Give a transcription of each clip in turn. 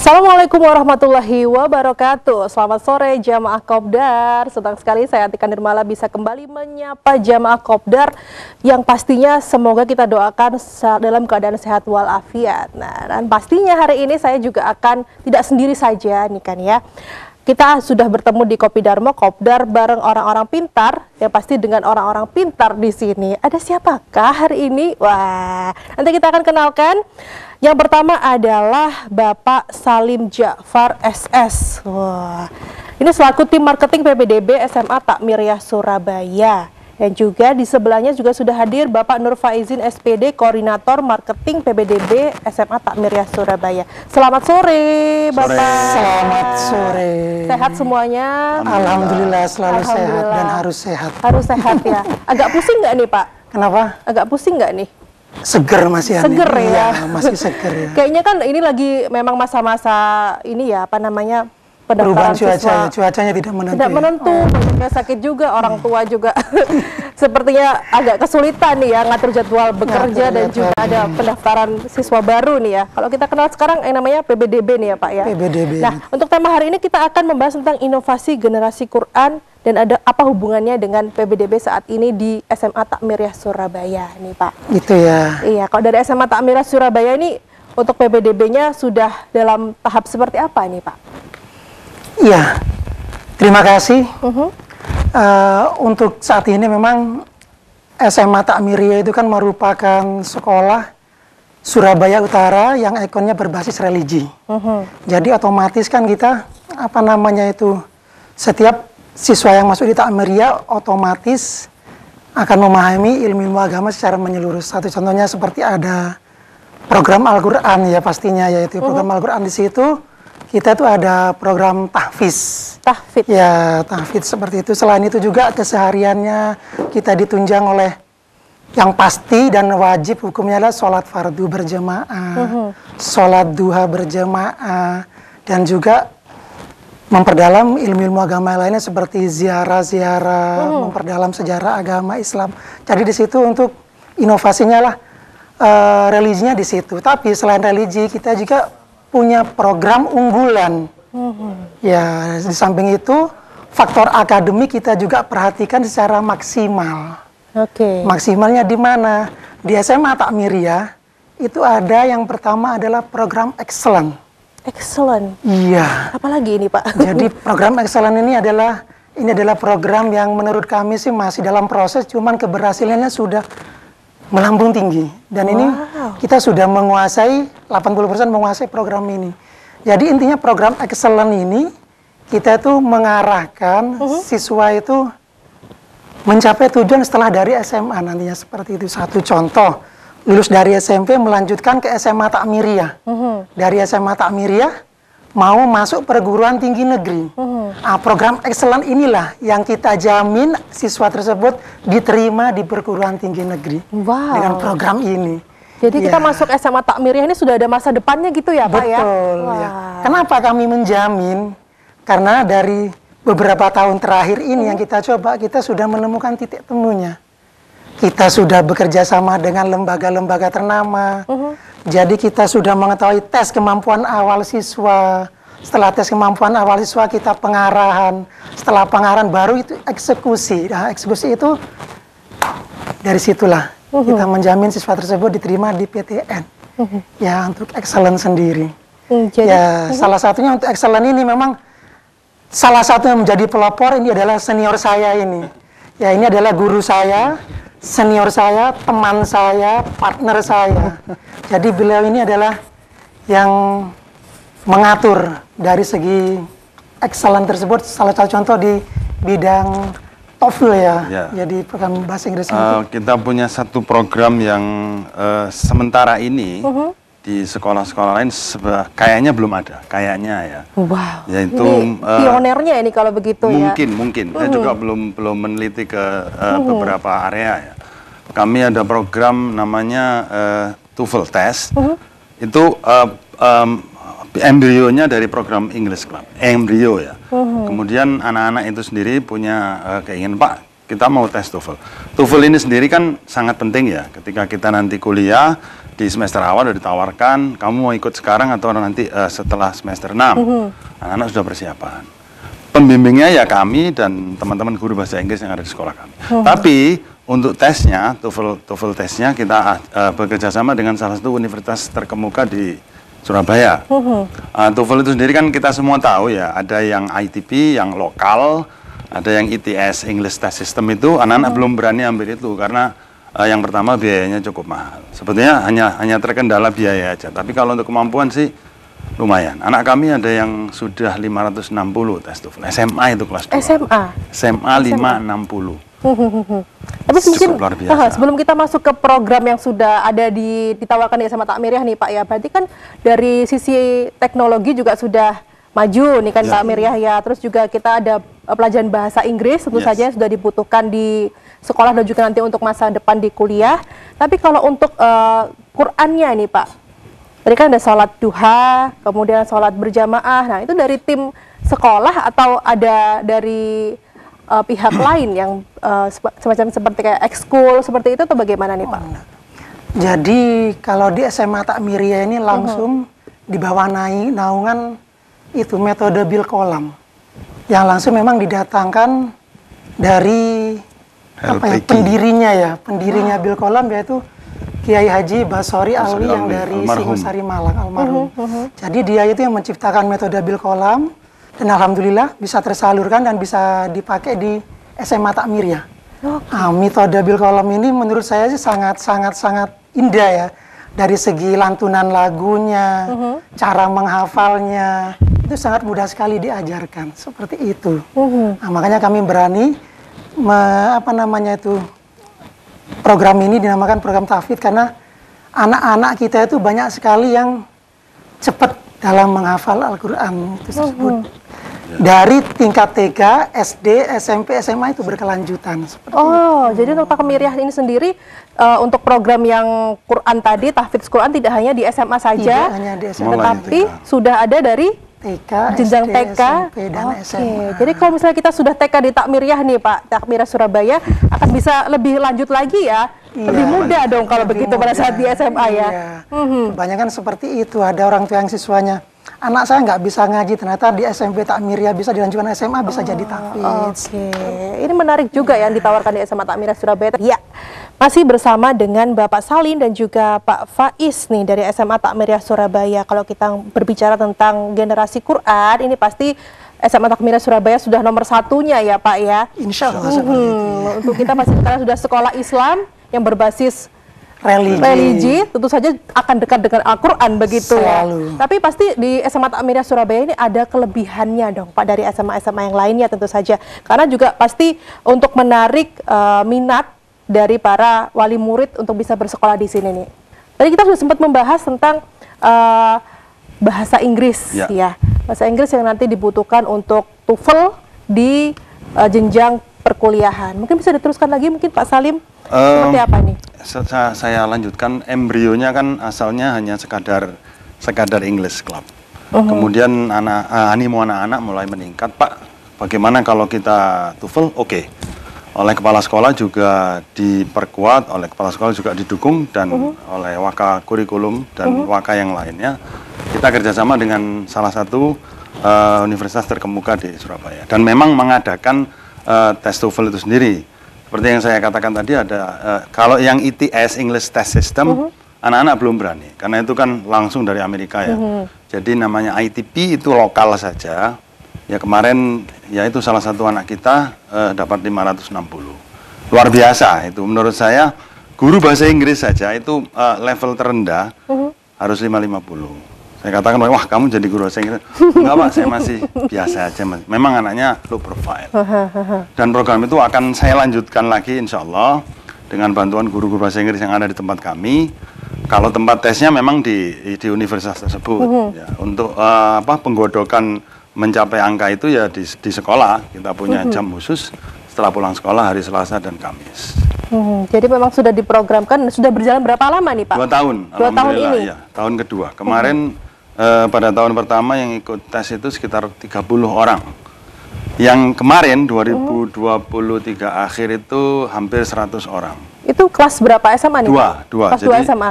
Assalamualaikum warahmatullahi wabarakatuh. Selamat sore jamaah Kopdar. Senang sekali saya Atika Nirmala bisa kembali menyapa jamaah Kopdar yang pastinya semoga kita doakan dalam keadaan sehat walafiat. Nah, dan pastinya hari ini saya juga akan tidak sendiri saja nih kan ya. Kita sudah bertemu di Kopi Darmo Kopdar bareng orang-orang pintar, yang pasti dengan orang-orang pintar di sini. Ada siapakah hari ini? Wah, nanti kita akan kenalkan. Yang pertama adalah Bapak Salim Ja'far SS. Wah, ini selaku tim marketing PPDB SMA Takmiriyah Surabaya. Dan juga di sebelahnya juga sudah hadir Bapak Nur Faizin SPD, Koordinator Marketing PPDB SMA Takmiriyah Surabaya. Selamat sore, Bapak. Selamat sore. Sehat semuanya? Alhamdulillah selalu sehat dan harus sehat. Harus sehat ya. Agak pusing nggak nih, Pak? Kenapa? Agak pusing nggak nih? Seger masih. Seger ya? Iya, masih seger ya. Kayaknya kan ini lagi memang masa-masa ini ya, apa namanya? Perubahan cuacanya tidak menentu. Tidak menentu, banyaknya sakit juga, orang tua juga sepertinya agak kesulitan nih ya ngatur jadwal bekerja dan juga ada pendaftaran siswa baru nih ya. Kalau kita kenal sekarang yang namanya PBDB nih ya Pak ya. PBDB. Nah, untuk tema hari ini kita akan membahas tentang inovasi generasi Quran dan ada apa hubungannya dengan PBDB saat ini di SMA Takmiriyah Surabaya nih Pak. Gitu ya. Iya, kalau dari SMA Takmiriyah Surabaya ini untuk PBDB-nya sudah dalam tahap seperti apa nih Pak? Iya, terima kasih. Untuk saat ini memang SMA Takmiriyah itu kan merupakan sekolah Surabaya Utara yang ikonnya berbasis religi. Jadi otomatis kan kita, apa namanya itu, setiap siswa yang masuk di Takmiriyah otomatis akan memahami ilmu agama secara menyeluruh. Satu contohnya seperti ada program Al-Quran ya pastinya, yaitu program Al-Quran di situ. Kita tuh ada program tahfiz. Tahfiz. Ya, tahfiz seperti itu. Selain itu juga kesehariannya kita ditunjang oleh yang pasti dan wajib hukumnya adalah sholat fardu berjamaah, sholat duha berjamaah, dan juga memperdalam ilmu-ilmu agama lainnya seperti ziarah-ziarah, memperdalam sejarah agama Islam. Jadi di situ untuk inovasinya lah religinya di situ. Tapi selain religi kita juga punya program unggulan. Ya, di samping itu faktor akademik kita juga perhatikan secara maksimal. Maksimalnya di mana? Di SMA Takmiriyah itu ada yang pertama adalah program excellent. Excellent. Iya. Apalagi ini, Pak? Jadi program excellent ini adalah program yang menurut kami sih masih dalam proses, cuman keberhasilannya sudah melambung tinggi. Dan ini kita sudah menguasai 80% menguasai program ini. Jadi intinya program excellent ini kita tuh mengarahkan siswa itu mencapai tujuan setelah dari SMA nantinya seperti itu. Satu contoh, lulus dari SMP melanjutkan ke SMA Takmiriyah. Dari SMA Takmiriyah mau masuk perguruan tinggi negeri. Program excellent inilah yang kita jamin siswa tersebut diterima di perguruan tinggi negeri. Dengan program ini. Jadi kita masuk SMA Takmiriyah ini sudah ada masa depannya gitu ya Pak ya? Betul. Ya. Kenapa kami menjamin? Karena dari beberapa tahun terakhir ini yang kita coba, kita sudah menemukan titik temunya. Kita sudah bekerja sama dengan lembaga-lembaga ternama. Jadi kita sudah mengetahui tes kemampuan awal siswa. Setelah tes kemampuan awal siswa kita pengarahan. Setelah pengarahan baru itu eksekusi. Nah, eksekusi itu dari situlah kita menjamin siswa tersebut diterima di PTN. Ya, untuk excellent sendiri. Ya, salah satunya untuk excellent ini memang salah satu yang menjadi pelopor ini adalah senior saya ini. Ya, ini adalah guru saya, senior saya, teman saya, partner saya. Jadi beliau ini adalah yang mengatur dari segi excellent tersebut. Salah satu contoh di bidang TOEFL ya. Jadi program bahasa Inggris. Kita punya satu program yang sementara ini di sekolah-sekolah lain kayaknya belum ada, kayaknya ya. Wow. Yaitu ini pionernya ini kalau begitu ya. Mungkin. Saya juga belum meneliti ke beberapa area ya. Kami ada program namanya TOEFL test. Itu embrionya dari program English Club, embrio ya. Kemudian anak-anak itu sendiri punya keinginan, Pak, kita mau tes TOEFL. TOEFL ini sendiri kan sangat penting ya, ketika kita nanti kuliah di semester awal udah ditawarkan, kamu mau ikut sekarang atau nanti setelah semester 6. Anak-anak sudah persiapan. Pembimbingnya ya kami dan teman-teman guru bahasa Inggris yang ada di sekolah kami. Tapi untuk tesnya, TOEFL tesnya kita bekerja sama dengan salah satu universitas terkemuka di Surabaya. TOEFL itu sendiri kan kita semua tahu ya, ada yang ITP, yang lokal, ada yang ITS, English Test System itu, anak-anak belum berani ambil itu karena yang pertama biayanya cukup mahal. Sebetulnya hanya terkendala biaya aja, tapi kalau untuk kemampuan sih lumayan. Anak kami ada yang sudah 560 tes TOEFL, SMA itu kelas 2. SMA 560. Tapi mungkin sebelum kita masuk ke program yang sudah ada ditawarkan di SMA Takmiriyah nih Pak ya, berarti kan dari sisi teknologi juga sudah maju nih kan Takmiriyah ya. Terus juga kita ada pelajaran bahasa Inggris tentu saja yang sudah dibutuhkan di sekolah dan juga nanti untuk masa depan di kuliah. Tapi kalau untuk Qur'annya nih Pak, tadi kan ada sholat duha, kemudian sholat berjamaah. Nah itu dari tim sekolah atau ada dari pihak lain yang semacam seperti kayak ekskul seperti itu atau bagaimana nih Pak? Jadi kalau di SMA Takmiriyah ini langsung di bawah naungan itu metode bil kolam yang langsung memang didatangkan dari pendirinya bil kolam, yaitu Kiai Haji Basori Alwi yang dari Singosari Malang, almarhum. Jadi dia itu yang menciptakan metode bil kolam dan alhamdulillah bisa tersalurkan dan bisa dipakai di SMA Takmiriyah. Nah, metode bil kolam ini menurut saya sih sangat indah ya, dari segi lantunan lagunya, cara menghafalnya itu sangat mudah sekali diajarkan seperti itu. Nah, makanya kami berani program ini dinamakan program tahfidz karena anak-anak kita itu banyak sekali yang cepat dalam menghafal Al-Quran tersebut. Dari tingkat TK, SD, SMP, SMA itu berkelanjutan. Jadi untuk Takmiriyah ini sendiri untuk program yang Quran tadi, tahfidz Quran tidak hanya di SMA saja, tidak hanya di SMA, tetapi sudah ada dari TK, jenjang SD, TK, SMP, dan SMA. Jadi kalau misalnya kita sudah TK di Takmiriyah nih Pak, Takmiriyah Surabaya, akan bisa lebih lanjut lagi ya, lebih mudah dong kalau begitu pada saat di SMA ya. Kebanyakan seperti itu, ada orang tua yang siswanya, anak saya nggak bisa ngaji, ternyata di SMP Takmiriyah bisa dilanjutkan SMA, bisa jadi tahfidz. Ini menarik juga yang ditawarkan di SMA Takmiriyah Surabaya. Ya, masih bersama dengan Bapak Salim dan juga Pak Faiz nih dari SMA Takmiriyah Surabaya. Kalau kita berbicara tentang generasi Quran, ini pasti SMA Takmiriyah Surabaya sudah nomor satunya ya Pak ya. Insya Allah seperti itu. Untuk kita pasti sekarang sudah sekolah Islam yang berbasis religi, tentu saja akan dekat dengan Al-Quran begitu ya. Tapi pasti di SMA Takmiriyah Surabaya ini ada kelebihannya dong Pak dari SMA-SMA yang lainnya tentu saja. Karena juga pasti untuk menarik minat dari para wali murid untuk bisa bersekolah di sini nih. Tadi kita sudah sempat membahas tentang bahasa Inggris ya. Bahasa Inggris yang nanti dibutuhkan untuk TOEFL di jenjang perkuliahan. Mungkin bisa diteruskan lagi mungkin Pak Salim, seperti apa nih? Saya lanjutkan, embrionya kan asalnya hanya sekadar English Club. Kemudian animo anak-anak mulai meningkat, Pak, bagaimana kalau kita TOEFL? Oleh kepala sekolah juga diperkuat, oleh kepala sekolah juga didukung, dan oleh waka kurikulum dan waka yang lainnya. Kita kerjasama dengan salah satu universitas terkemuka di Surabaya. Dan memang mengadakan tes TOEFL itu sendiri. Seperti yang saya katakan tadi, ada kalau yang ITS, English Test System, anak-anak belum berani. Karena itu kan langsung dari Amerika ya. Jadi namanya ITP itu lokal saja. Ya kemarin, ya itu salah satu anak kita dapat 560. Luar biasa itu. Menurut saya, guru bahasa Inggris saja itu level terendah harus 550. Saya katakan, wah kamu jadi guru bahasa Inggris. Enggak Pak, saya masih biasa aja. Memang anaknya low profile. Dan program itu akan saya lanjutkan lagi insya Allah dengan bantuan guru-guru bahasa Inggris yang ada di tempat kami. Kalau tempat tesnya memang di universitas tersebut. Ya, untuk penggodokan mencapai angka itu ya di sekolah. Kita punya jam khusus setelah pulang sekolah hari Selasa dan Kamis. Jadi memang sudah diprogramkan, sudah berjalan berapa lama nih Pak? 2 tahun. 2 tahun ini? Ya, tahun kedua. Kemarin pada tahun pertama yang ikut tes itu sekitar 30 orang. Yang kemarin 2023 akhir itu hampir 100 orang. Itu kelas berapa SMA nih? Dua. Kelas Jadi 2 SMA?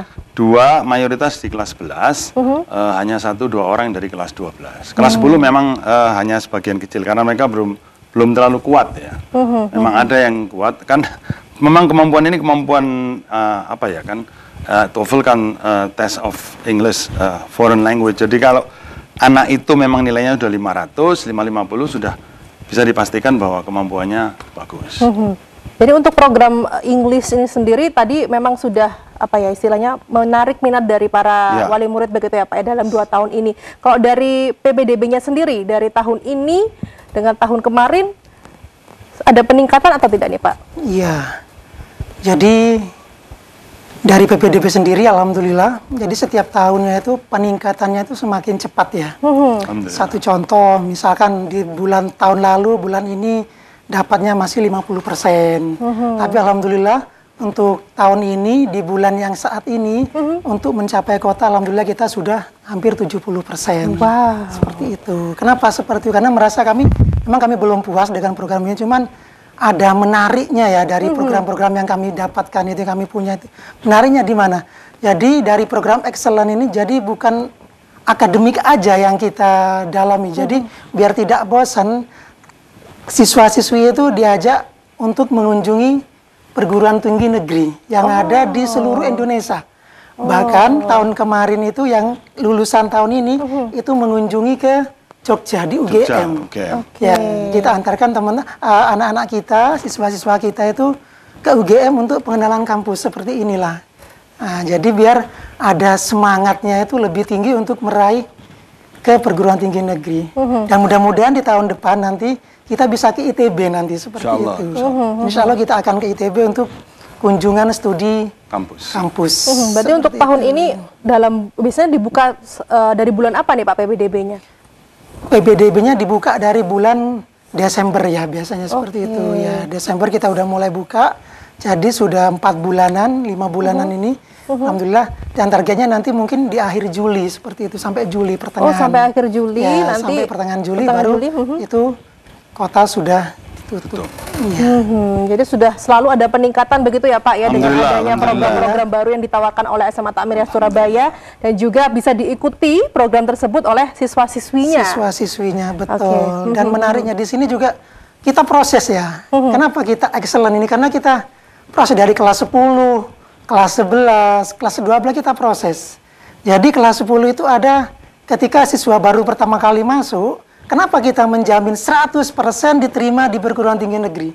mayoritas di kelas 11, hanya 1-2 orang dari kelas 12. Kelas 10 memang hanya sebagian kecil karena mereka belum terlalu kuat ya. Memang ada yang kuat kan. Memang kemampuan ini kemampuan apa ya kan? TOEFL kan test of English foreign language. Jadi kalau anak itu memang nilainya sudah 500, 550 sudah bisa dipastikan bahwa kemampuannya bagus. Jadi untuk program English ini sendiri tadi memang sudah apa ya istilahnya menarik minat dari para wali murid begitu ya Pak ya dalam 2 tahun ini. Kalau dari PPDB-nya sendiri dari tahun ini dengan tahun kemarin ada peningkatan atau tidak nih Pak? Iya. Jadi dari PPDB sendiri alhamdulillah, jadi setiap tahunnya itu peningkatannya itu semakin cepat ya. Satu contoh, misalkan di tahun lalu, bulan ini dapatnya masih 50%. Tapi alhamdulillah untuk tahun ini, di bulan yang saat ini, untuk mencapai kota alhamdulillah kita sudah hampir 70%. Wow. Seperti itu. Kenapa seperti itu? Karena merasa memang kami belum puas dengan program ini, cuman ada menariknya ya dari program-program yang kami dapatkan itu, kami punya itu. Menariknya di mana? Jadi dari program Excellent ini jadi bukan akademik aja yang kita dalami. Jadi biar tidak bosan, siswa-siswi itu diajak untuk mengunjungi perguruan tinggi negeri yang ada di seluruh Indonesia. Bahkan tahun kemarin itu yang lulusan tahun ini itu mengunjungi ke Jogja di UGM. Ya, kita antarkan anak-anak kita, siswa-siswa kita itu ke UGM untuk pengenalan kampus seperti inilah. Nah, jadi biar ada semangatnya itu lebih tinggi untuk meraih ke perguruan tinggi negeri. Dan mudah-mudahan di tahun depan nanti kita bisa ke ITB nanti seperti itu. Insya Allah kita akan ke ITB untuk kunjungan studi kampus. Berarti untuk tahun ini biasanya dibuka dari bulan apa nih Pak PPDB-nya? PPDB-nya dibuka dari bulan Desember ya biasanya seperti itu ya. Desember kita udah mulai buka, jadi sudah 4 bulanan, 5 bulanan ini. Alhamdulillah, dan targetnya nanti mungkin di akhir Juli seperti itu, sampai Juli pertengahan. Oh, sampai akhir Juli ya, nanti. Sampai pertengahan Juli baru itu kota sudah tutup. Jadi sudah selalu ada peningkatan begitu ya Pak ya dengan adanya program-program baru yang ditawarkan oleh SMA Takmiriyah Surabaya dan juga bisa diikuti program tersebut oleh siswa-siswinya. Siswa-siswinya betul. Dan menariknya di sini juga kita proses ya. Kenapa kita excellent ini? Karena kita proses dari kelas 10, kelas 11, kelas 12 kita proses. Jadi kelas 10 itu ada ketika siswa baru pertama kali masuk. Kenapa kita menjamin 100% diterima di perguruan tinggi negeri?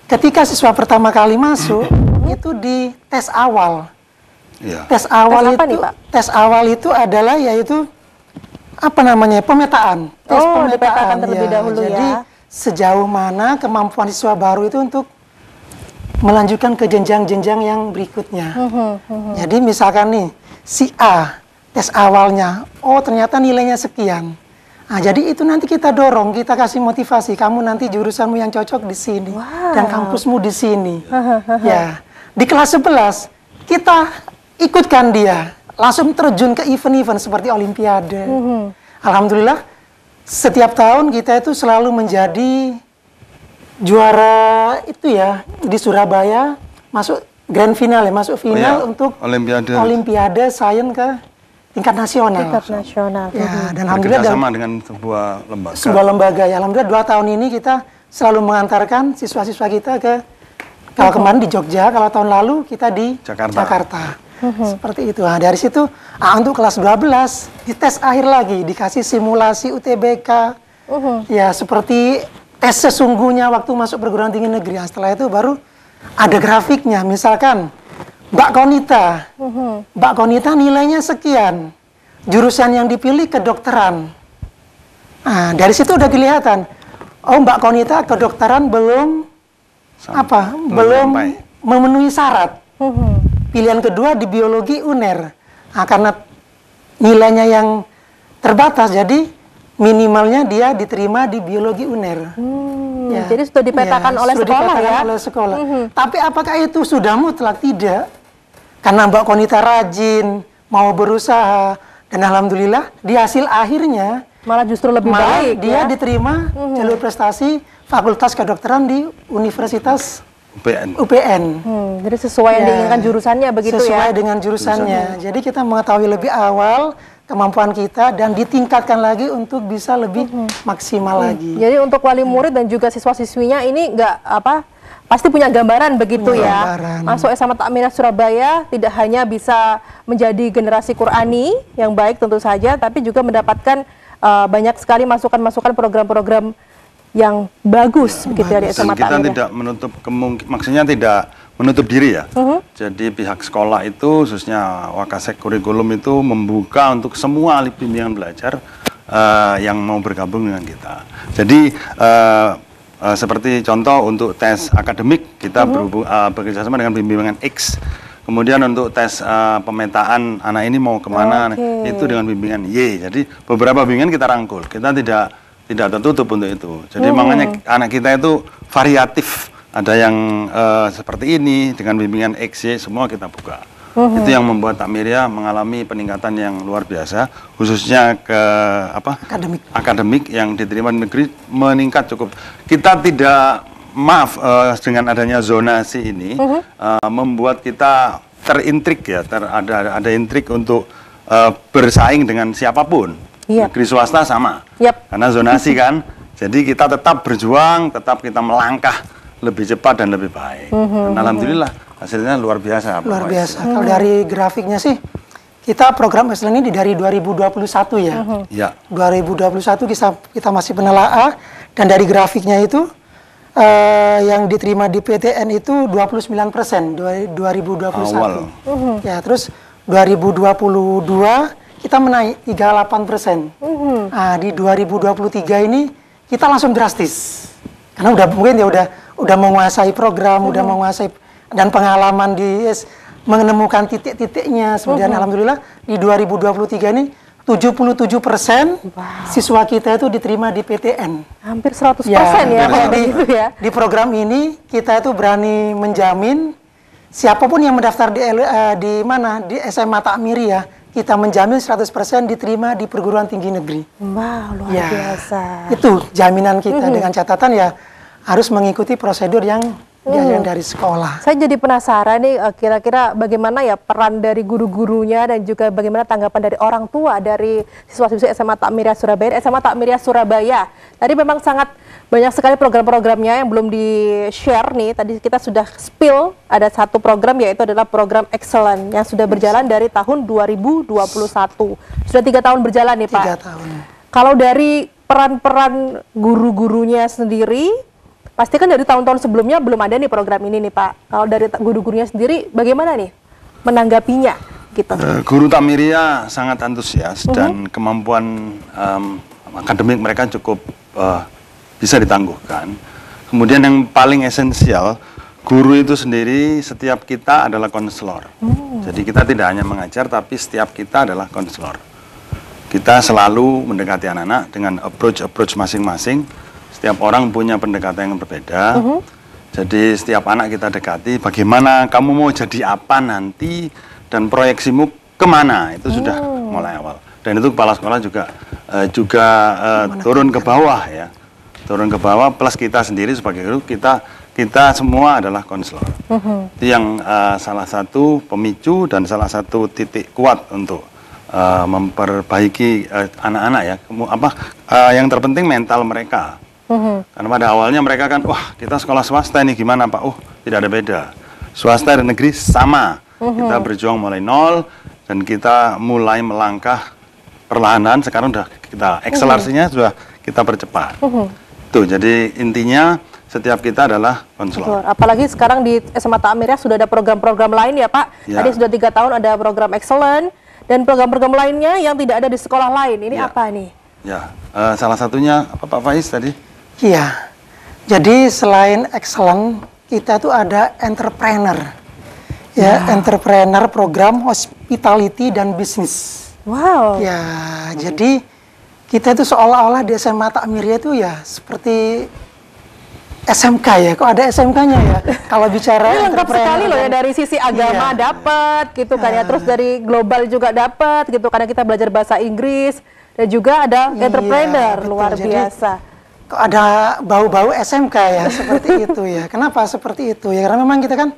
Ketika siswa pertama kali masuk, itu di tes awal. Tes awal tes awal itu adalah yaitu apa namanya? Pemetaan. Tes pemetaan terlebih dahulu Jadi sejauh mana kemampuan siswa baru itu untuk melanjutkan ke jenjang-jenjang yang berikutnya. Jadi misalkan nih, si A tes awalnya, oh ternyata nilainya sekian. Nah, jadi itu nanti kita dorong, kita kasih motivasi. Kamu nanti jurusanmu yang cocok di sini. Dan kampusmu di sini. Ya. Di kelas 11, kita ikutkan dia. Langsung terjun ke event-event seperti Olimpiade. Alhamdulillah, setiap tahun kita itu selalu menjadi juara itu ya. Di Surabaya, masuk grand final ya, masuk final untuk Olimpiade Sains ke tingkat nasional. Ya, dan alhamdulillah sama dengan sebuah lembaga. Sebuah lembaga ya. Alhamdulillah 2 tahun ini kita selalu mengantarkan siswa-siswa kita ke kalau kemarin di Jogja, kalau tahun lalu kita di Jakarta. Seperti itu. Nah, dari situ untuk kelas 12 di tes akhir lagi dikasih simulasi UTBK. Ya, seperti tes sesungguhnya waktu masuk perguruan tinggi negeri. Nah, setelah itu baru ada grafiknya. Misalkan Mbak Konita nilainya sekian. Jurusan yang dipilih kedokteran. Nah, dari situ udah kelihatan. Oh, Mbak Konita kedokteran belum memenuhi syarat. Pilihan kedua di biologi UNER. Nah, karena nilainya yang terbatas, jadi minimalnya dia diterima di biologi UNER. Ya. Jadi sudah dipetakan oleh sekolah ya? Tapi apakah itu sudah mutlak? Tidak. Karena Mbak Konita rajin, mau berusaha, dan alhamdulillah di hasil akhirnya malah justru lebih baik dia diterima jalur prestasi Fakultas Kedokteran di Universitas UPN. Jadi sesuai yang diinginkan jurusannya begitu ya? Sesuai dengan jurusannya. Jadi kita mengetahui lebih awal kemampuan kita dan ditingkatkan lagi untuk bisa lebih maksimal lagi. Jadi untuk wali murid dan juga siswa-siswinya ini pasti punya gambaran begitu ya. Masuk SMA Takmiriyah Surabaya tidak hanya bisa menjadi generasi Qurani yang baik tentu saja, tapi juga mendapatkan banyak sekali masukan-masukan program-program yang bagus begitu ya di SMA Takmiriyah. Kita tidak menutup maksudnya tidak menutup diri ya. Jadi pihak sekolah itu khususnya Wakasek Kurikulum itu membuka untuk semua ahli bimbingan belajar yang mau bergabung dengan kita. Jadi seperti contoh untuk tes akademik kita bekerjasama dengan bimbingan X. Kemudian untuk tes pemetaan anak ini mau kemana itu dengan bimbingan Y. Jadi beberapa bimbingan kita rangkul. Kita tidak tertutup untuk itu. Jadi makanya anak kita itu variatif. Ada yang seperti ini dengan bimbingan X, Y, semua kita buka. Itu yang membuat Takmiriyah mengalami peningkatan yang luar biasa, khususnya ke akademik yang diterima di negeri meningkat cukup. Kita tidak dengan adanya zonasi ini membuat kita terintrik ya, ada intrik untuk bersaing dengan siapapun. Negeri swasta sama, karena zonasi kan. Jadi kita tetap berjuang, tetap kita melangkah lebih cepat dan lebih baik. Dan alhamdulillah hasilnya luar biasa. Luar biasa. Kalau dari grafiknya sih, kita program excellent ini dari 2021 ya. 2021 kita masih penelaah, dan dari grafiknya itu yang diterima di PTN itu 29% 2021. Awal. Ya, terus 2022 kita menaik 38%. Nah, di 2023 ini kita langsung drastis. Karena udah menguasai program, udah menguasai dan pengalaman menemukan titik-titiknya. Kemudian alhamdulillah di 2023 ini 77% siswa kita itu diterima di PTN. Hampir 100% ya. Di program ini kita itu berani menjamin siapapun yang mendaftar di SMA Takmiriyah, kita menjamin 100% diterima di perguruan tinggi negeri. Wow, luar biasa. Itu jaminan kita dengan catatan ya harus mengikuti prosedur yang diajarkan dari sekolah. Saya jadi penasaran nih, kira-kira bagaimana ya peran dari guru-gurunya dan juga bagaimana tanggapan dari orang tua dari siswa-siswi SMA Takmiriyah Surabaya. SMA Takmiriyah Surabaya tadi memang sangat banyak sekali program-programnya yang belum di-share nih. Tadi kita sudah spill ada satu program, yaitu adalah program Excellent yang sudah berjalan dari tahun 2021. Sudah 3 tahun berjalan nih Pak. 3 tahun. Kalau dari peran-peran guru-gurunya sendiri, pasti kan dari tahun-tahun sebelumnya belum ada nih program ini nih Pak. Kalau dari guru-gurunya sendiri bagaimana nih menanggapinya gitu? Guru Takmiriyah sangat antusias dan kemampuan akademik mereka cukup bisa ditangguhkan. Kemudian yang paling esensial, guru itu sendiri setiap kita adalah konselor. Jadi kita tidak hanya mengajar, tapi setiap kita adalah konselor. Kita selalu mendekati anak-anak dengan approach masing-masing. Setiap orang punya pendekatan yang berbeda. Jadi setiap anak kita dekati, bagaimana kamu mau jadi apa nanti dan proyeksimu kemana, itu sudah mulai awal. Dan itu kepala sekolah juga turun ke bawah ya, turun ke bawah, plus kita sendiri sebagai guru, kita semua adalah konselor. Itu yang salah satu pemicu dan salah satu titik kuat untuk memperbaiki anak-anak ya. Yang terpenting mental mereka. Karena pada awalnya mereka kan, wah kita sekolah swasta ini gimana Pak? Tidak ada beda. Swasta dan negeri sama. Kita berjuang mulai nol dan kita mulai melangkah perlahan. Sekarang udah kita akselerasinya sudah kita percepat. Tuh, jadi intinya setiap kita adalah konselor. Apalagi sekarang di SMA Takmiriyah sudah ada program-program lain ya Pak. Tadi sudah 3 tahun ada program Excellent dan program-program lainnya yang tidak ada di sekolah lain. Ini apa nih? Ya, salah satunya apa Pak Faiz tadi? Iya, jadi selain Excellent, kita tuh ada entrepreneur. Entrepreneur program hospitality dan bisnis. Wow. Ya, jadi kita itu seolah-olah di SMA Takmiriyah itu ya seperti SMK ya, kok ada SMK-nya ya? Kalau bicara ini lengkap sekali loh ya, dari sisi agama dapat gitu kan ya, terus dari global juga dapat gitu, karena kita belajar bahasa Inggris dan juga ada entrepreneur luar biasa. kok ada bau-bau SMK ya, seperti itu ya. Kenapa seperti itu? Ya karena memang kita kan,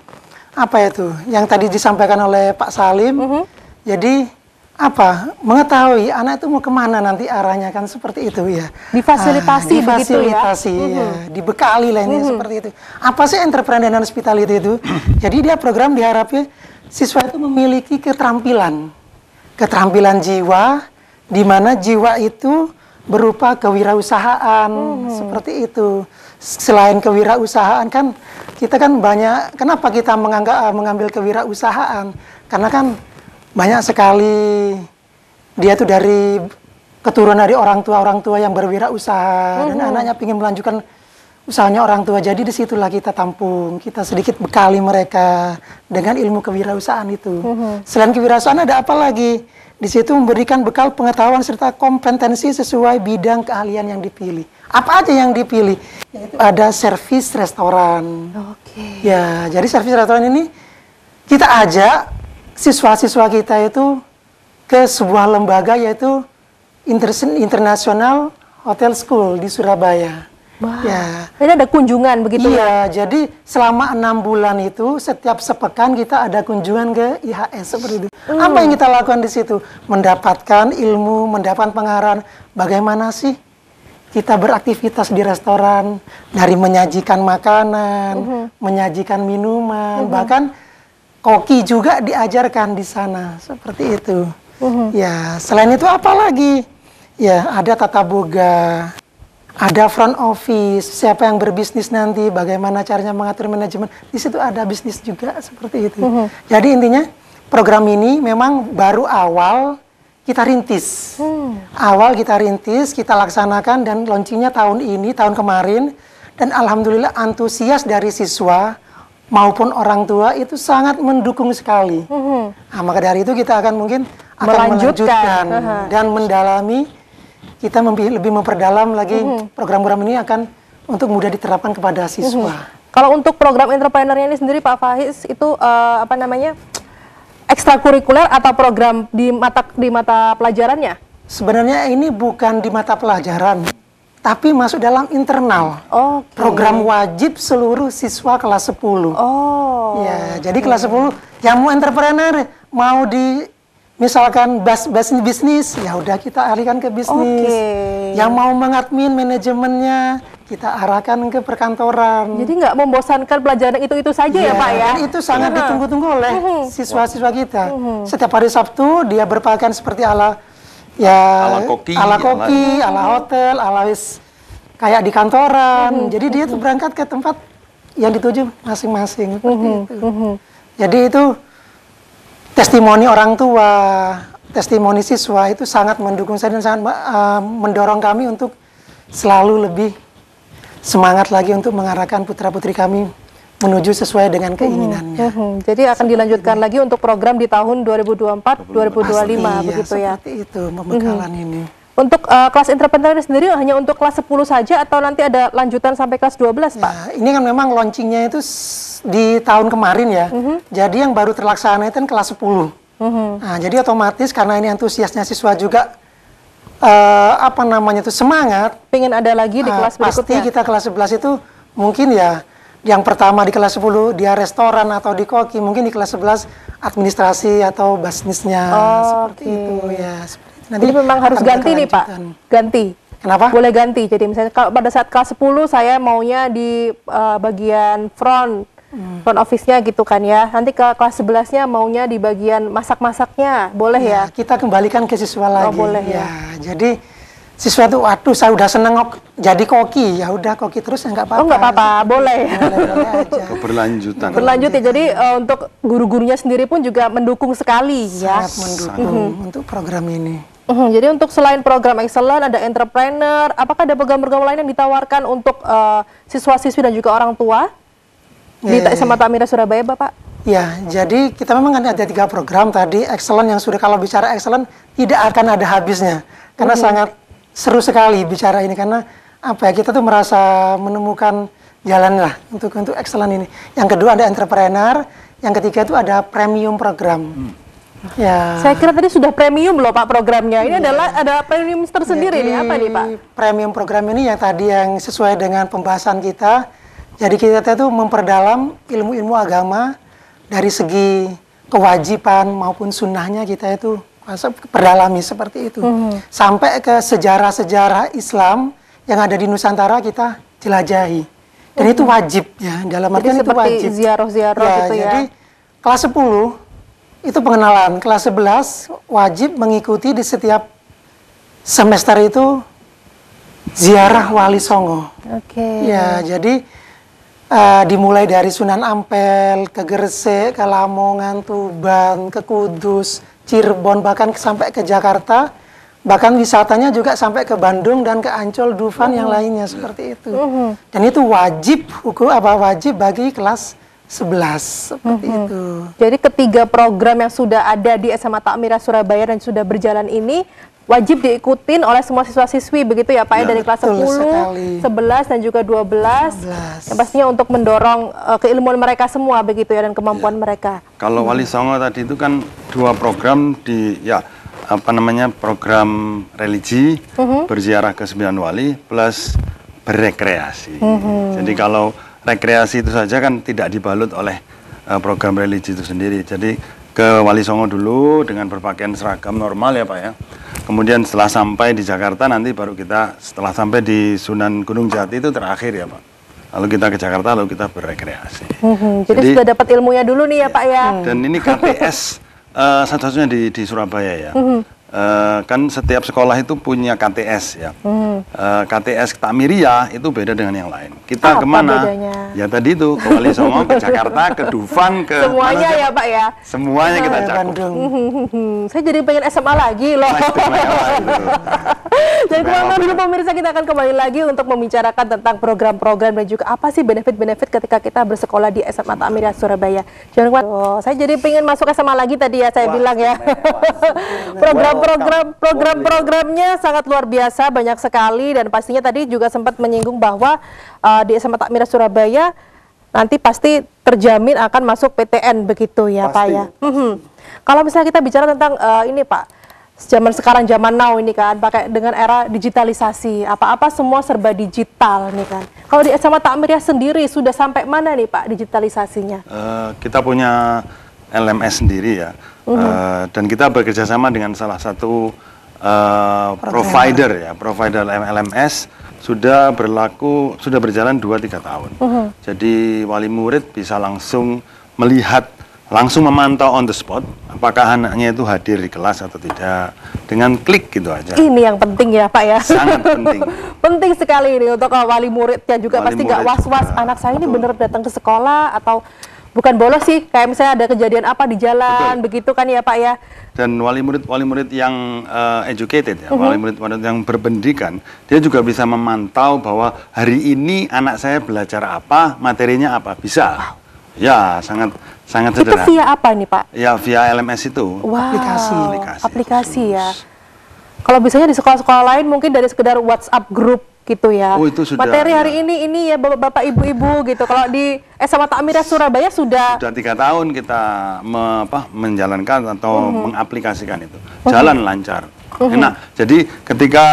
apa itu, yang tadi disampaikan oleh Pak Salim, jadi apa, mengetahui anak itu mau kemana nanti arahnya kan seperti itu ya. Difasilitasi begitu ya? Difasilitasi ya, dibekali lah ini seperti itu. Apa sih entrepreneur dan hospitality itu? Jadi dia program diharapkan siswa itu memiliki keterampilan jiwa, di mana jiwa itu berupa kewirausahaan, seperti itu. Selain kewirausahaan kan, kita kan banyak, kenapa kita mengambil kewirausahaan? Karena kan banyak sekali dia tuh dari keturunan dari orang tua yang berwirausaha, dan anaknya ingin melanjutkan usahanya orang tua. Jadi disitulah kita tampung, kita sedikit bekali mereka dengan ilmu kewirausahaan itu. Selain kewirausahaan ada apa lagi? Di situ memberikan bekal pengetahuan serta kompetensi sesuai bidang keahlian yang dipilih. Apa aja yang dipilih? Yaitu ada servis restoran. Oke. Ya, jadi servis restoran ini kita ajak siswa-siswa kita itu ke sebuah lembaga yaitu International Hotel School di Surabaya. Wah, ya. Ini ada kunjungan begitu ya? Iya, jadi selama 6 bulan itu setiap sepekan kita ada kunjungan ke IHS seperti itu. Apa yang kita lakukan di situ? Mendapatkan ilmu, mendapatkan pengarahan bagaimana sih kita beraktivitas di restoran, dari menyajikan makanan, menyajikan minuman, bahkan koki juga diajarkan di sana seperti itu. Ya, selain itu apa lagi? Ya, ada tata boga. Ada front office, siapa yang berbisnis nanti, bagaimana caranya mengatur manajemen. Di situ ada bisnis juga seperti itu. Jadi intinya program ini memang baru awal kita rintis. Awal kita rintis, kita laksanakan dan launchingnya tahun ini, tahun kemarin. Dan alhamdulillah antusias dari siswa maupun orang tua itu sangat mendukung sekali. Nah, maka dari itu kita akan mungkin melanjutkan dan mendalami. Kita lebih memperdalam lagi program-program ini akan untuk mudah diterapkan kepada siswa. Kalau untuk program entrepreneurnya ini sendiri Pak Faiz itu apa namanya, ekstrakurikuler atau program di mata pelajarannya? Sebenarnya ini bukan di mata pelajaran, tapi masuk dalam internal. Program wajib seluruh siswa kelas 10. Ya, jadi kelas 10 yang mau entrepreneur, mau di misalkan bisnis, ya udah kita alihkan ke bisnis. Yang mau mengadmin manajemennya, kita arahkan ke perkantoran. Jadi nggak membosankan pelajaran itu saja ya Pak ya? Dan itu sangat ditunggu-tunggu oleh siswa-siswa kita. Setiap hari Sabtu dia berpakaian seperti ala koki, ala hotel, ala kayak di kantoran. Jadi dia tuh berangkat ke tempat yang dituju masing-masing. Jadi itu testimoni orang tua, testimoni siswa itu sangat mendukung saya dan sangat mendorong kami untuk selalu lebih semangat lagi untuk mengarahkan putra-putri kami menuju sesuai dengan keinginannya. Jadi akan dilanjutkan lagi untuk program di tahun 2024-2025 begitu ya? Seperti itu pembekalan ini. Untuk kelas entrepreneur sendiri hanya untuk kelas 10 saja atau nanti ada lanjutan sampai kelas 12 Pak? Ya, ini kan memang launchingnya itu di tahun kemarin ya. Jadi yang baru terlaksana itu kan kelas 10. Nah, jadi otomatis karena ini antusiasnya siswa juga semangat. Pengen ada lagi di kelas berikutnya. Pasti kita kelas 11 itu mungkin ya yang pertama di kelas 10 dia restoran atau di koki, mungkin di kelas 11 administrasi atau bisnisnya seperti itu ya. Nanti jadi memang harus ganti nih Pak, ganti. Kenapa? Boleh ganti. Jadi misalnya kalau pada saat kelas 10 saya maunya di bagian front office-nya gitu kan ya. Nanti ke kelas 11-nya maunya di bagian masak-masaknya, boleh ya? Kita kembalikan ke siswa lagi. Boleh ya. Jadi siswa tuh, waduh saya udah seneng jadi koki, ya udah koki terus ya nggak apa-apa. Nggak apa-apa, boleh. Boleh aja. Berlanjutan. Berlanjut ya. Jadi untuk guru-gurunya sendiri pun juga mendukung sekali ya. Sangat mendukung untuk program ini. Jadi untuk selain program Excellent, ada entrepreneur, apakah ada program-program lain yang ditawarkan untuk siswa-siswi dan juga orang tua di SMA Takmira Surabaya, Bapak? Ya, jadi kita memang ada 3 program tadi Excellent yang sudah, kalau bicara Excellent tidak akan ada habisnya karena sangat seru sekali bicara ini, karena apa ya, kita tuh merasa menemukan jalan lah untuk Excellent ini. Yang kedua ada entrepreneur, yang ketiga itu ada premium program. Ya. Saya kira tadi sudah premium loh Pak programnya. Ini ada premium tersendiri nih. Apa nih Pak? Premium program ini yang tadi yang sesuai dengan pembahasan kita. Jadi kita itu memperdalam ilmu-ilmu agama dari segi kewajiban maupun sunnahnya kita itu perdalami seperti itu. Sampai ke sejarah-sejarah Islam yang ada di Nusantara kita jelajahi. Dan itu wajib ya, dalam artian itu wajib. Ziarah-ziarah Ya, gitu ya. jadi kelas 10 itu pengenalan, kelas 11 wajib mengikuti di setiap semester itu ziarah Wali Songo. Oke. Ya, jadi dimulai dari Sunan Ampel, ke Gresik, ke Lamongan, Tuban, ke Kudus, Cirebon, bahkan sampai ke Jakarta. Bahkan wisatanya juga sampai ke Bandung dan ke Ancol, Dufan yang lainnya seperti itu. Dan itu wajib wajib bagi kelas 11 seperti itu. Jadi ketiga program yang sudah ada di SMA Takmirah Surabaya dan sudah berjalan ini wajib diikutin oleh semua siswa-siswi begitu ya Pak ya, dari kelas 10, 11 dan juga 12. Yang pastinya untuk mendorong keilmuan mereka semua begitu ya dan kemampuan mereka. Kalau Wali Songo tadi itu kan 2 program program religi, berziarah ke 9 wali plus berrekreasi. Jadi kalau rekreasi itu saja kan tidak dibalut oleh program religi itu sendiri. Jadi ke Wali Songo dulu dengan berpakaian seragam normal ya Pak ya. Kemudian setelah sampai di Jakarta nanti baru kita setelah sampai di Sunan Gunung Jati itu terakhir ya Pak. Lalu kita ke Jakarta lalu kita berrekreasi. Jadi sudah dapat ilmunya dulu nih ya Pak ya. Dan ini KTS satu-satunya di Surabaya ya. Kan setiap sekolah itu punya KTS ya. KTS Takmiriyah itu beda dengan yang lain. Kita kemana? Bedanya? Ya tadi itu ke Wali Songo, ke Jakarta, ke Dufan, ke semuanya ya Pak ya. Semuanya kita cakup. Saya jadi pengen SMA lagi loh. Jadi kemana dulu pemirsa, kita akan kembali lagi untuk membicarakan tentang program-program dan juga apa sih benefit-benefit ketika kita bersekolah di SMA Takmiriyah Surabaya. Jangan lupa. Saya jadi pengen masuk SMA lagi tadi ya saya bilang ya. Program-programnya sangat luar biasa, banyak sekali, dan pastinya tadi juga sempat menyinggung bahwa di SMA Takmirah Surabaya nanti pasti terjamin akan masuk PTN begitu ya pasti, Pak ya. Kalau misalnya kita bicara tentang ini Pak, zaman sekarang, zaman now ini kan, pakai dengan era digitalisasi, apa-apa semua serba digital nih kan. Kalau di SMA Takmiriyah sendiri sudah sampai mana nih Pak digitalisasinya? Kita punya LMS sendiri ya. Dan kita bekerja sama dengan salah satu provider LMS sudah berjalan 2-3 tahun. Jadi wali murid bisa langsung melihat, langsung memantau on the spot apakah anaknya itu hadir di kelas atau tidak dengan klik gitu aja. Ini yang penting ya Pak ya. Sangat penting. Penting sekali ini untuk wali muridnya juga, pasti nggak was-was anak saya ini bener datang ke sekolah atau bukan bolos sih, kayak misalnya ada kejadian apa di jalan, begitu kan ya Pak ya. Dan wali murid yang educated ya, wali murid yang berpendidikan, dia juga bisa memantau bahwa hari ini anak saya belajar apa, materinya apa, bisa. Ya, sangat sederhana. Itu via apa nih Pak? Ya, via LMS itu. Wow, aplikasi ya. Khusus. Kalau misalnya di sekolah-sekolah lain mungkin dari sekedar WhatsApp grup gitu ya. Oh, itu sudah, materi hari ini ya bapak-bapak ibu-ibu gitu. Kalau di SMA Takmiriyah Surabaya sudah 3 tahun kita menjalankan atau mengaplikasikan itu. Jalan lancar. Enak. Jadi ketika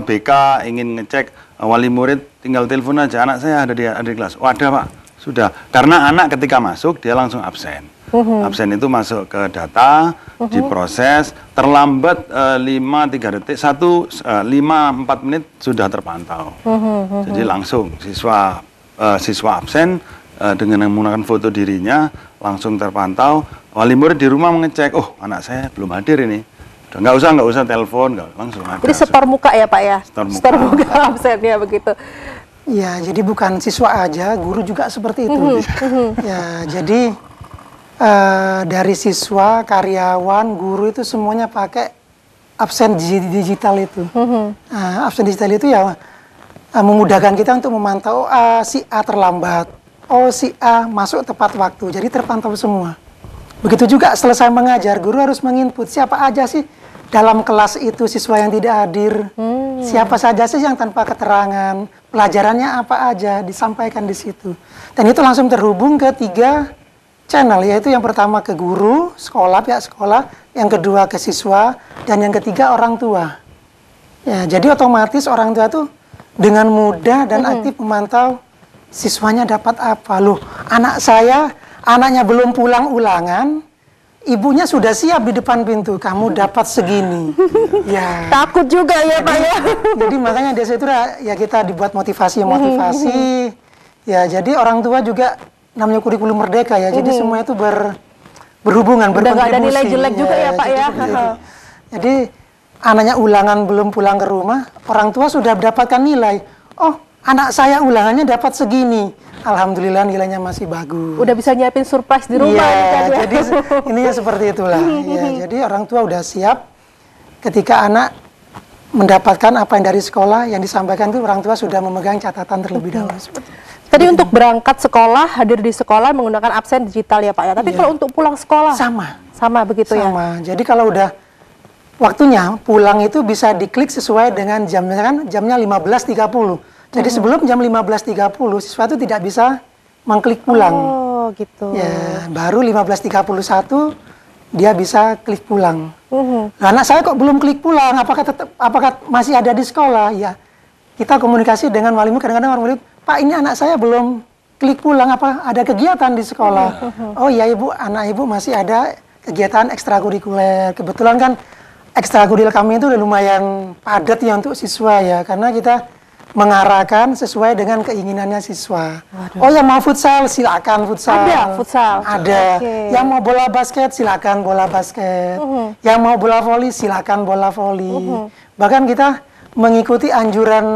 BK ingin ngecek wali murid, tinggal telepon aja, anak saya ada di kelas. Oh ada Pak, sudah. Karena anak ketika masuk dia langsung absen. Absen itu masuk ke data, diproses, terlambat 5-3 detik, 5-4 menit sudah terpantau. Jadi langsung siswa absen dengan menggunakan foto dirinya langsung terpantau. Wali murid di rumah mengecek, oh anak saya belum hadir ini. Udah nggak usah telepon, langsung ada. Jadi setor muka ya Pak ya? Setor muka absennya begitu. Ya, jadi bukan siswa aja, guru juga seperti itu. Ya, jadi dari siswa, karyawan, guru itu semuanya pakai absen digital itu. Absen digital itu ya memudahkan kita untuk memantau si A terlambat, si A masuk tepat waktu, jadi terpantau semua. Begitu juga selesai mengajar, guru harus menginput siapa aja sih dalam kelas itu siswa yang tidak hadir, siapa saja sih yang tanpa keterangan, pelajarannya apa aja disampaikan di situ. Dan itu langsung terhubung ke 3 channel, yaitu yang pertama ke guru, sekolah, pihak sekolah, yang kedua ke siswa, dan yang ketiga orang tua. Ya, jadi otomatis orang tua tuh dengan mudah dan aktif memantau siswanya dapat apa. Loh, anak saya, anaknya belum pulang ulangan, ibunya sudah siap di depan pintu, kamu dapat segini. Ya. Takut juga ya Pak ya. Jadi makanya di situ ya kita dibuat motivasi. Ya, jadi orang tua juga namanya kurikulum merdeka ya. Jadi semua itu berhubungan, udah berkontribusi. Udah nggak ada nilai jelek juga ya Pak ya. Jadi anaknya ulangan belum pulang ke rumah, orang tua sudah mendapatkan nilai. Oh, anak saya ulangannya dapat segini. Alhamdulillah nilainya masih bagus. Udah bisa nyiapin surprise di rumah. Iya, jadi ininya seperti itulah. Ya, jadi orang tua udah siap ketika anak mendapatkan apa yang dari sekolah yang disampaikan itu, orang tua sudah memegang catatan terlebih dahulu. Tadi untuk berangkat sekolah, hadir di sekolah menggunakan absen digital ya Pak ya. Tapi kalau untuk pulang sekolah sama begitu ya. Sama. Jadi kalau udah waktunya pulang itu bisa diklik sesuai dengan jamnya, kan jamnya 15.30. Jadi sebelum jam 15.30 siswa itu tidak bisa mengklik pulang. Oh gitu. Ya, baru 15.31 dia bisa klik pulang. Nah, anak saya kok belum klik pulang? Apakah masih ada di sekolah? Ya, kita komunikasi dengan wali murid. Kadang-kadang orang murid, Pak, ini anak saya belum klik pulang. Apa ada kegiatan di sekolah? Oh ya Ibu, anak Ibu masih ada kegiatan ekstrakurikuler. Kebetulan kan ekstrakurikuler kami itu udah lumayan padat ya untuk siswa ya, karena kita mengarahkan sesuai dengan keinginannya siswa. Waduh. Oh, yang mau futsal silakan futsal. Ada futsal. Ada. Okay. Yang mau bola basket silakan bola basket. Yang mau bola voli silakan bola voli. Bahkan kita mengikuti anjuran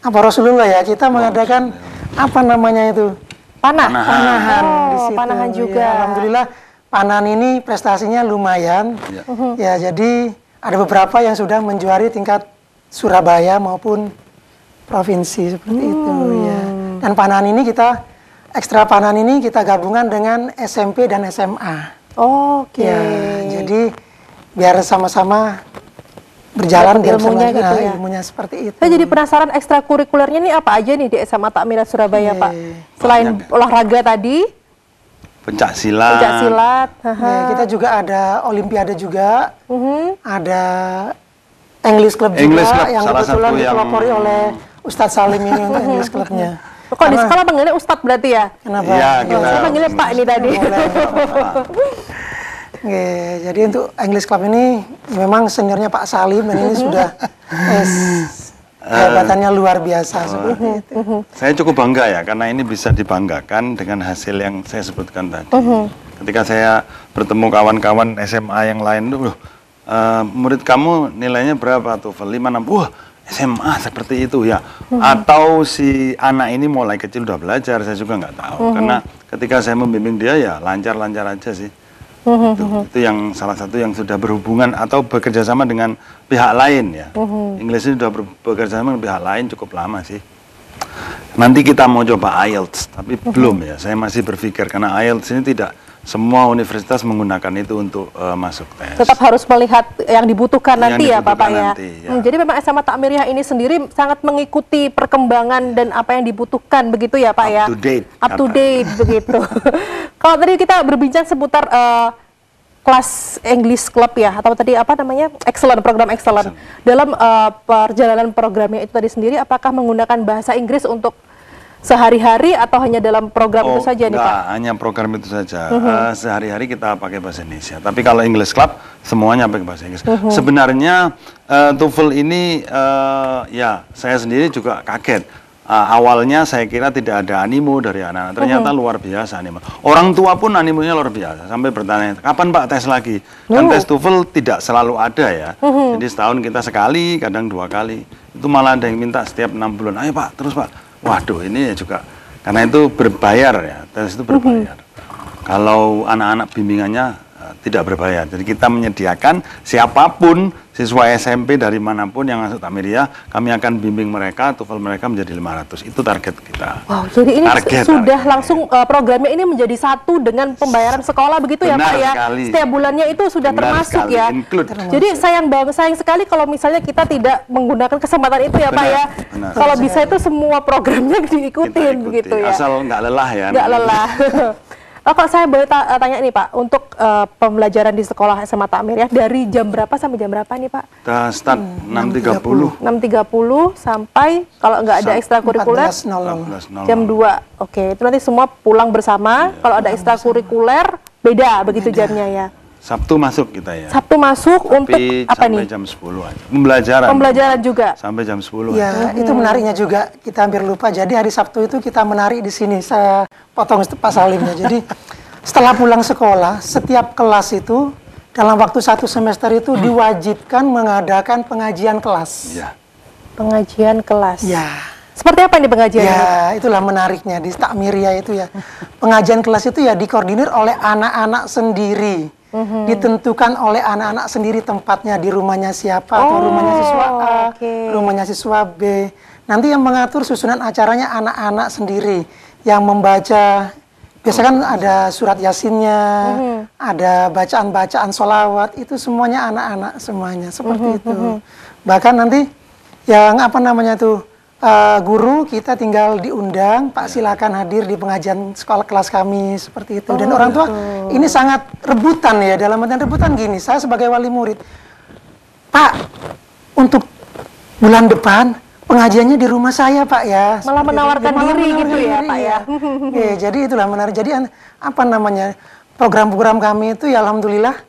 apa Rasulullah ya, kita mengadakan apa namanya itu? Panahan di situ. Panahan juga. Ya, alhamdulillah panahan ini prestasinya lumayan. Ya, jadi ada beberapa yang sudah menjuari tingkat Surabaya maupun provinsi seperti itu ya. Dan panahan ini ekstra panahan ini kita gabungan dengan SMP dan SMA. Oke. Ya, jadi biar sama-sama berjalan biar ilmunya gitu ya. Ilmunya seperti itu. Saya jadi penasaran ekstrakurikulernya ini apa aja nih di SMA Takmiriyah Surabaya Pak? Selain olahraga tadi, pencak silat. Ya, kita juga ada olimpiade juga. Ada English Club juga yang kebetulan dipelopori oleh Ustadz Salim ini untuk English Clubnya. Kok di sekolah panggilnya Ustadz berarti ya? Kenapa? Iya, saya panggilnya Pak ini tadi. Jadi untuk English Club ini memang seniornya Pak Salim dan ini sudah hebatannya luar biasa seperti itu. Saya cukup bangga ya karena ini bisa dibanggakan dengan hasil yang saya sebutkan tadi. Ketika saya bertemu kawan-kawan SMA yang lain tuh, murid kamu nilainya berapa tuh? 5,6. Wah, SMA seperti itu ya. Atau si anak ini mulai kecil udah belajar, saya juga nggak tahu. Karena ketika saya membimbing dia ya lancar-lancar aja sih. Itu yang salah satu yang sudah berhubungan atau bekerja sama dengan pihak lain ya. Inggris ini sudah bekerja sama dengan pihak lain cukup lama sih. Nanti kita mau coba IELTS, tapi belum ya. Saya masih berpikir karena IELTS ini tidak semua universitas menggunakan itu untuk masuk tes. Tetap harus melihat yang dibutuhkan nanti ya Bapak ya. Jadi memang SMA Takmiriyah ini sendiri sangat mengikuti perkembangan dan apa yang dibutuhkan begitu ya Pak ya. Up to date begitu. Kalau tadi kita berbincang seputar kelas English Club ya, atau tadi apa namanya, program excellent. Dalam perjalanan programnya itu tadi sendiri, apakah menggunakan bahasa Inggris untuk sehari-hari atau hanya dalam program itu saja nih Pak? Hanya program itu saja. Sehari-hari kita pakai bahasa Indonesia. Tapi kalau English Club semuanya pakai bahasa Inggris. Sebenarnya TOEFL ini ya saya sendiri juga kaget. Awalnya saya kira tidak ada animo dari anak-anak. Ternyata luar biasa animo. Orang tua pun animonya luar biasa. Sampai bertanya, kapan Pak tes lagi? Kan tes TOEFL tidak selalu ada ya. Jadi setahun kita sekali, kadang 2 kali. Itu malah ada yang minta setiap 6 bulan. Ayo Pak, terus Pak. Waduh, ini juga karena itu berbayar ya, tes itu berbayar. Kalau anak-anak bimbingannya tidak berbayar. Jadi kita menyediakan siapapun siswa SMP dari manapun yang masuk Takmiriyah, kami akan bimbing mereka, TOEFL mereka menjadi 500. Itu target kita. Wow, jadi ini sudah langsung programnya ini menjadi satu dengan pembayaran sekolah begitu ya Pak ya? Setiap bulannya itu sudah termasuk ya. Jadi sayang sekali kalau misalnya kita tidak menggunakan kesempatan itu ya Pak ya. Kalau bisa itu semua programnya diikutin begitu ya. Asal nggak lelah ya. Nggak lelah. Kalau saya boleh tanya nih Pak, untuk pembelajaran di sekolah SMA Takmir ya, dari jam berapa sampai jam berapa nih Pak? Kita start 6.30. 6.30 sampai kalau nggak ada ekstrakurikuler 14.00. jam 2. Oke, itu nanti semua pulang bersama. Kalau ada ekstrakurikuler beda begitu jamnya ya. Sabtu masuk kita ya. Sabtu masuk untuk apa sampai nih? jam 10 aja. Pembelajaran. Pembelajaran juga. Sampai jam 10 Ya, aja. itu menariknya juga kita hampir lupa. Jadi hari Sabtu itu kita menarik di sini. Saya potong Pak Salimnya. Jadi setelah pulang sekolah, setiap kelas itu dalam waktu 1 semester itu diwajibkan mengadakan pengajian kelas. Ya. Pengajian kelas. Ya. Seperti apa nih pengajian? Ya, itulah menariknya di Takmiria itu ya. Pengajian kelas itu ya dikoordinir oleh anak-anak sendiri. Ditentukan oleh anak-anak sendiri tempatnya, di rumahnya siapa, atau rumahnya siswa A, rumahnya siswa B. Nanti yang mengatur susunan acaranya anak-anak sendiri yang membaca. Biasanya kan ada surat yasinnya, ada bacaan-bacaan sholawat, itu semuanya anak-anak semuanya seperti itu. Bahkan nanti yang apa namanya tuh, guru kita tinggal diundang, Pak silakan hadir di pengajian sekolah kelas kami seperti itu. Dan orang tua ini sangat rebutan ya, dalam artian rebutan gini, saya sebagai wali murid, Pak untuk bulan depan pengajiannya di rumah saya Pak ya. Malah menawarkan diri gitu ya Pak ya. Ya, jadi itulah menarik. Jadi apa namanya, program-program kami itu ya alhamdulillah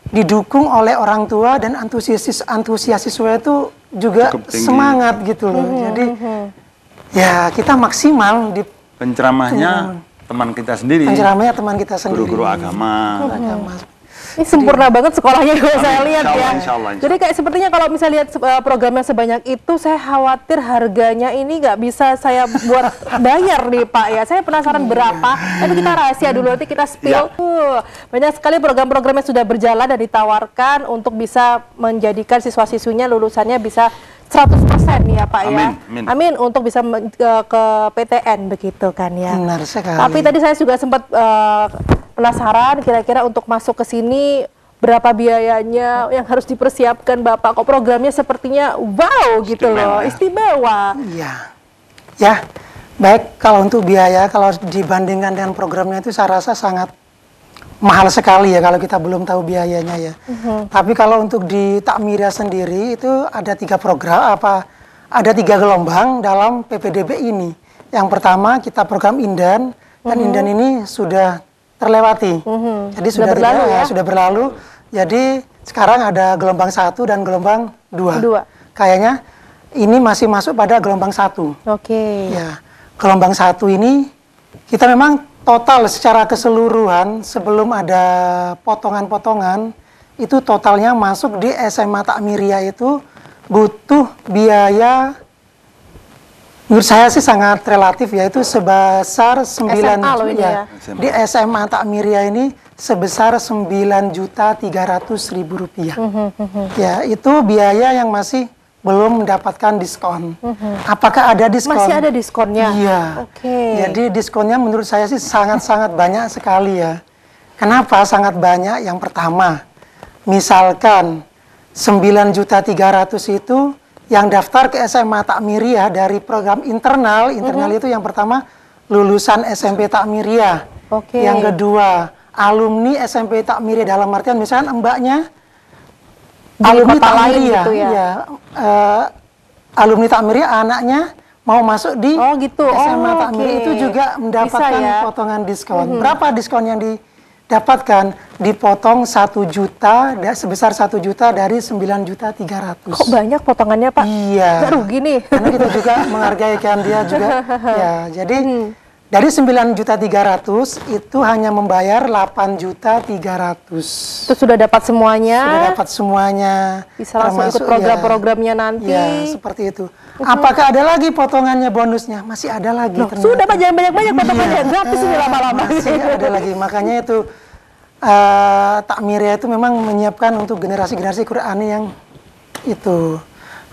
didukung oleh orang tua dan antusias siswa itu juga semangat gitu loh. Jadi ya kita maksimal di Penceramahnya teman kita sendiri. penceramahnya teman kita sendiri. Guru-guru agama. Ini sempurna banget sekolahnya kalau saya lihat ya. Insya Allah. Jadi kayak sepertinya kalau misalnya lihat programnya sebanyak itu, saya khawatir harganya ini nggak bisa saya buat bayar nih Pak ya. Saya penasaran berapa, tapi kita rahasia dulu, nanti kita spill. Banyak sekali program-program yang sudah berjalan dan ditawarkan untuk bisa menjadikan siswa-siswinya lulusannya bisa 100% ya Pak ya. Amin untuk bisa ke PTN begitu kan ya. Benar sekali. Tapi tadi saya juga sempat penasaran kira-kira untuk masuk ke sini berapa biayanya yang harus dipersiapkan Bapak. Kok programnya sepertinya wow gitu loh, istimewa. Iya. Ya, baik kalau untuk biaya, kalau dibandingkan dengan programnya itu saya rasa sangat mahal sekali ya kalau kita belum tahu biayanya ya. Tapi kalau untuk di Takmiria sendiri itu ada 3 program, ada 3 gelombang dalam PPDB ini. Yang pertama kita program Indan, dan Indan ini sudah terlewati. Jadi sudah berlalu ya? Sudah berlalu. Jadi sekarang ada gelombang 1 dan gelombang 2. Kayaknya ini masih masuk pada gelombang 1. Oke. Ya, gelombang 1 ini kita memang total secara keseluruhan sebelum ada potongan-potongan itu totalnya masuk di SMA Takmiria itu butuh biaya, menurut saya sih sangat relatif, yaitu sebesar 9 ya. Di SMA Takmiria ini sebesar 9.300.000 rupiah. Ya, itu biaya yang masih belum mendapatkan diskon. Apakah ada diskon? Masih ada diskonnya? Iya. Jadi diskonnya menurut saya sih sangat-sangat banyak sekali ya. Kenapa sangat banyak? Yang pertama, misalkan 9.300.000 itu yang daftar ke SMA Takmiria dari program internal itu yang pertama lulusan SMP Takmiria. Yang kedua, alumni SMP Takmiria, dalam artian misalnya mbaknya alumni Takmiria, gitu ya? Alumni Takmiria, anaknya mau masuk di SMA Takmiria itu juga mendapatkan potongan diskon. Berapa diskon yang didapatkan? Dipotong 1 juta, sebesar 1 juta dari 9.300.000. Kok banyak potongannya Pak? Iya. Nggak rugi nih. Karena kita juga menghargai kan dia juga. Ya, jadi dari 9.300.000 itu hanya membayar 8.300.000. Itu sudah dapat semuanya. Sudah dapat semuanya. Bisa langsung ikut program-programnya nanti. Ya, seperti itu. Apakah ada lagi potongannya, bonusnya? Masih ada lagi. Sudah Pak, jangan banyak-banyak potongannya. Gratis ini lama-lama. Masih ada lagi. Makanya itu Takmiria itu memang menyiapkan untuk generasi-generasi Qurani yang itu.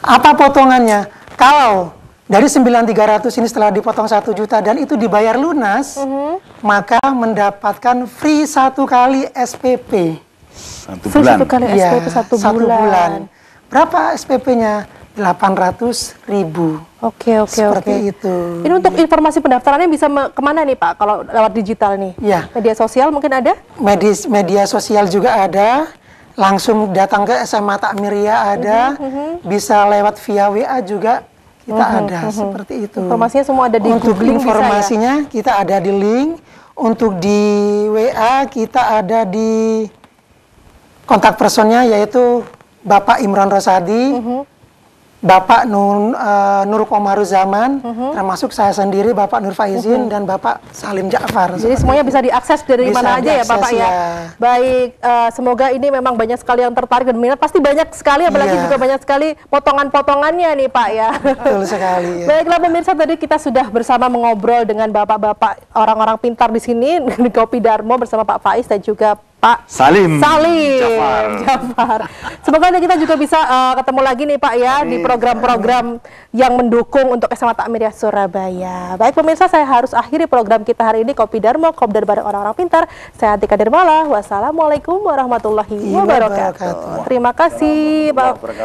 Apa potongannya? Kalau dari 9.300 ini setelah dipotong 1 juta dan itu dibayar lunas, maka mendapatkan free 1 kali SPP. Satu bulan. Free 1 kali SPP 1 bulan. Berapa SPP-nya? 800.000. Oke. Seperti itu. Ini untuk informasi pendaftarannya bisa kemana nih Pak, kalau lewat digital nih? Ya. Media sosial mungkin ada? Media sosial juga ada, langsung datang ke SMA Takmiria ada, bisa lewat via WA juga kita ada, seperti itu. Informasinya semua ada di Untuk Googling informasinya bisa ya? kita ada di link, untuk di WA kita ada di kontak personnya yaitu Bapak Imran Rosadi, Bapak Nur Komaruzaman, termasuk saya sendiri, Bapak Nur Faizin, dan Bapak Salim Ja'far. Jadi semuanya bisa diakses dari Bisa mana aja ya diakses, Bapak ya? ya. Baik, semoga ini memang banyak sekali yang tertarik dan minat. Pasti banyak sekali, apalagi Iya. juga banyak sekali potongan-potongannya nih Pak ya. Betul sekali. Ya. Baiklah pemirsa, tadi kita sudah bersama mengobrol dengan bapak-bapak orang-orang pintar di sini di Kopi Darmo bersama Pak Faiz dan juga Pak Salim Ja'far. Semoga nanti kita juga bisa ketemu lagi nih Pak ya di program-program yang mendukung untuk SMA Takmiria Surabaya. Baik pemirsa, saya harus akhiri program kita hari ini Kopi Darmo, Kopdar bareng orang-orang pintar. Saya Atika Nirmala. Wassalamualaikum warahmatullahi wabarakatuh. Terima kasih Pak.